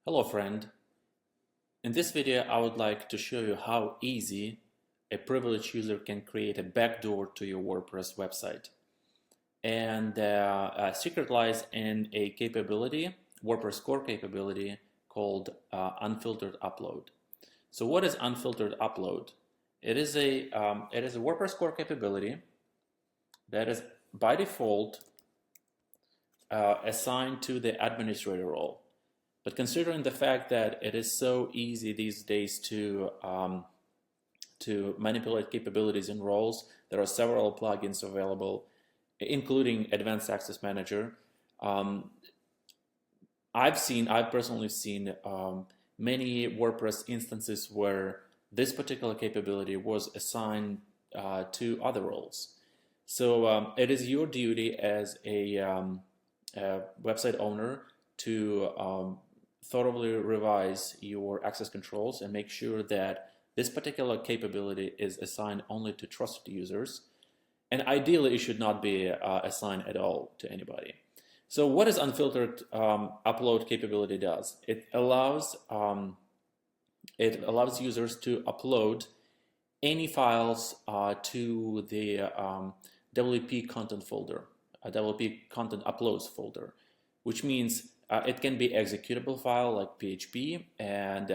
Hello friend, in this video I would like to show you how easy a privileged user can create a backdoor to your WordPress website. And the secret lies in a capability, WordPress core capability called unfiltered upload. So what is unfiltered upload? It is a WordPress core capability that is by default assigned to the administrator role. But considering the fact that it is so easy these days to manipulate capabilities in roles, there are several plugins available, including Advanced Access Manager. I've personally seen many WordPress instances where this particular capability was assigned to other roles. So it is your duty as a website owner to thoroughly revise your access controls and make sure that this particular capability is assigned only to trusted users, and ideally it should not be assigned at all to anybody. So what is unfiltered upload capability does? It allows users to upload any files to the WP content folder, a WP content uploads folder, which means it can be executable file like PHP, and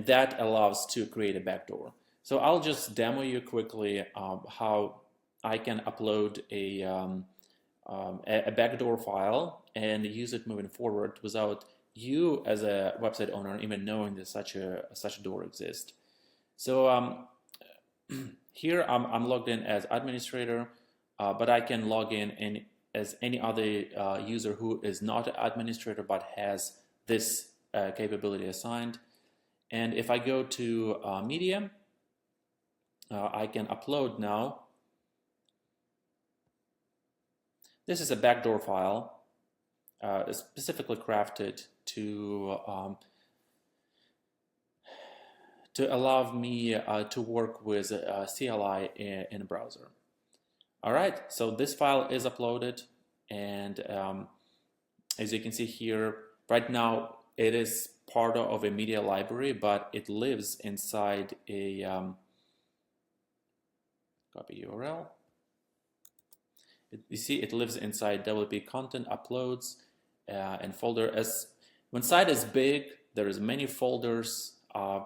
that allows to create a backdoor. So I'll just demo you quickly how I can upload a backdoor file and use it moving forward without you as a website owner even knowing that such a door exists. So here I'm logged in as administrator, but I can log in as any other user who is not an administrator but has this capability assigned. And if I go to media, I can upload now. This is a backdoor file specifically crafted to allow me to work with CLI in a browser. All right, so this file is uploaded, and as you can see here, right now it is part of a media library, but it lives inside a copy URL. You see, it lives inside WP content uploads and folder. When site is big, there is many folders.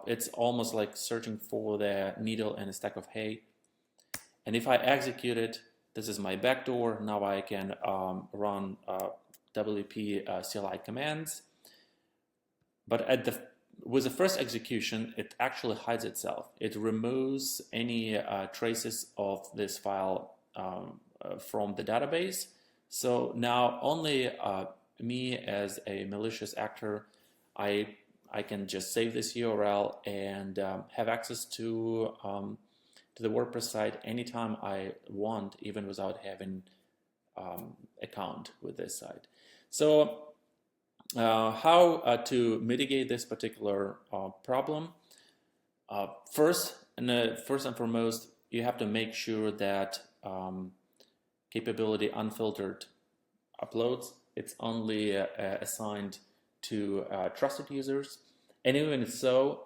It's almost like searching for the needle in a stack of hay. And if I execute it, this is my backdoor. Now I can run WP CLI commands. But with the first execution, it actually hides itself. It removes any traces of this file from the database. So now only me as a malicious actor, I can just save this URL and have access to the WordPress site anytime I want, even without having account with this site. So how to mitigate this particular problem? First and foremost, you have to make sure that capability unfiltered uploads, it's only assigned to trusted users. And even so,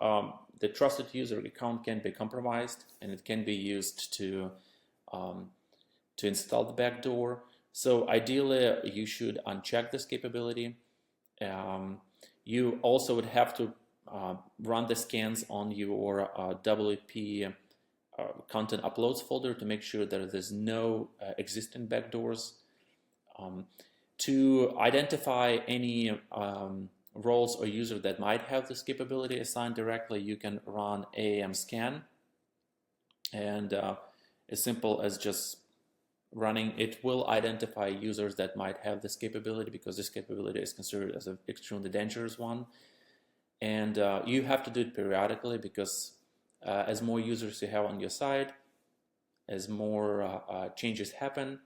the trusted user account can be compromised, and it can be used to install the backdoor. So ideally, you should uncheck this capability. You also would have to run the scans on your WP content uploads folder to make sure that there's no existing backdoors. To identify any roles or user that might have this capability assigned directly, you can run AAM scan, and as simple as just running, it will identify users that might have this capability, because this capability is considered as an extremely dangerous one. And you have to do it periodically, because as more users you have on your site, as more changes happen.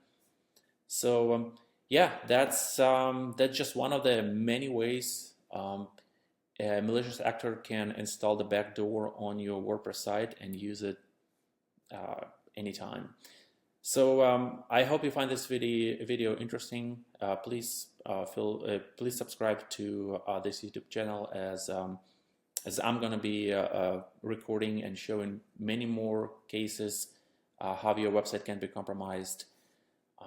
So yeah, that's just one of the many ways a malicious actor can install the backdoor on your WordPress site and use it anytime. So I hope you find this video interesting. Please subscribe to this YouTube channel, as I'm going to be recording and showing many more cases how your website can be compromised.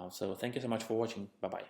So thank you so much for watching. Bye bye.